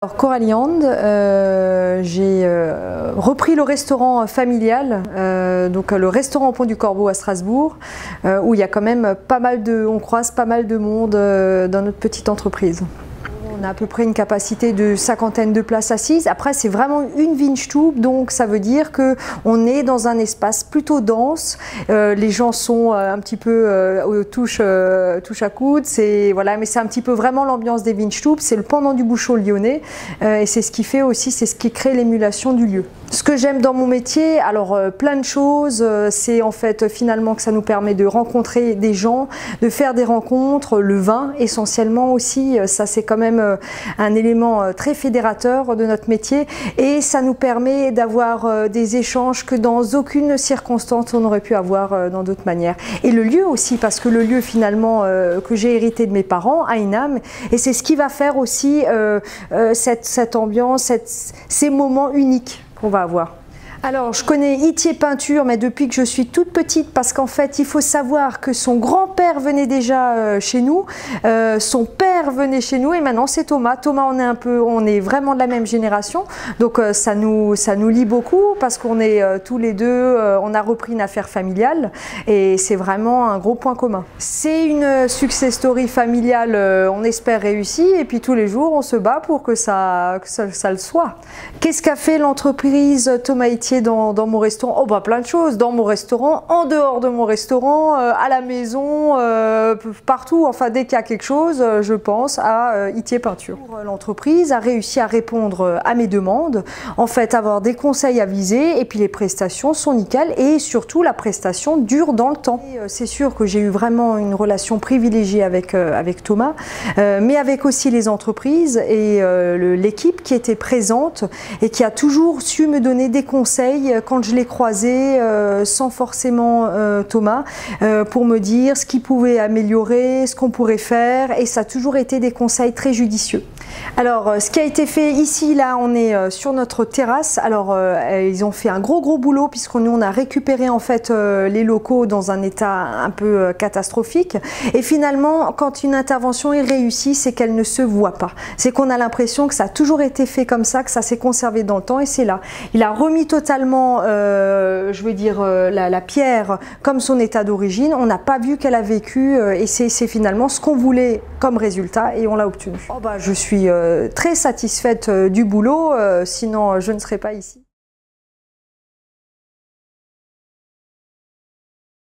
Alors Coraliande, j'ai repris le restaurant familial, donc le restaurant Pont du Corbeau à Strasbourg, où il y a quand même on croise pas mal de monde dans notre petite entreprise. On a à peu près une capacité de 50aine de places assises. Après, c'est vraiment une Windstube, donc ça veut dire qu'on est dans un espace plutôt dense. Les gens sont un petit peu touche à coude. Voilà, mais c'est un petit peu vraiment l'ambiance des Windstubes. C'est le pendant du Bouchot lyonnais, et c'est ce qui fait aussi, c'est ce qui crée l'émulation du lieu. Ce que j'aime dans mon métier, alors plein de choses, c'est en fait finalement que ça nous permet de rencontrer des gens, de faire des rencontres, le vin essentiellement aussi, ça c'est quand même un élément très fédérateur de notre métier, et ça nous permet d'avoir des échanges que dans aucune circonstance on aurait pu avoir dans d'autres manières. Et le lieu aussi, parce que le lieu finalement que j'ai hérité de mes parents a une âme, et c'est ce qui va faire aussi cette ambiance, ces moments uniques qu'on va avoir. Alors, je connais Itier Peinture, mais depuis que je suis toute petite, parce qu'en fait, il faut savoir que son grand-père venait déjà chez nous, son père venait chez nous, et maintenant c'est Thomas. Thomas, on est vraiment de la même génération, donc ça nous lie beaucoup, parce qu'on est tous les deux, on a repris une affaire familiale, et c'est vraiment un gros point commun. C'est une success story familiale, on espère réussie, et puis tous les jours, on se bat pour que ça le soit. Qu'est-ce qu'a fait l'entreprise Thomas Itier dans mon restaurant? Oh bah plein de choses, dans mon restaurant, en dehors de mon restaurant, à la maison, partout, enfin dès qu'il y a quelque chose, je pense à Itier Peinture. L'entreprise a réussi à répondre à mes demandes, en fait avoir des conseils avisés, et puis les prestations sont nickel, et surtout la prestation dure dans le temps. C'est sûr que j'ai eu vraiment une relation privilégiée avec Thomas, mais avec aussi les entreprises et l'équipe qui était présente et qui a toujours su me donner des conseils quand je l'ai croisé sans forcément Thomas, pour me dire ce qu'il pouvait améliorer, ce qu'on pourrait faire, et ça a toujours été des conseils très judicieux. Alors ce qui a été fait ici, là on est sur notre terrasse. Alors ils ont fait un gros boulot, puisque nous on a récupéré en fait les locaux dans un état un peu catastrophique, et finalement quand une intervention est réussie, c'est qu'elle ne se voit pas, c'est qu'on a l'impression que ça a toujours été fait comme ça, que ça s'est conservé dans le temps, et c'est là. Il a remis totalement, je veux dire, la pierre comme son état d'origine. On n'a pas vu qu'elle a vécu, et c'est finalement ce qu'on voulait comme résultat, et on l'a obtenu. Oh bah, je suis très satisfaite du boulot, sinon je ne serais pas ici.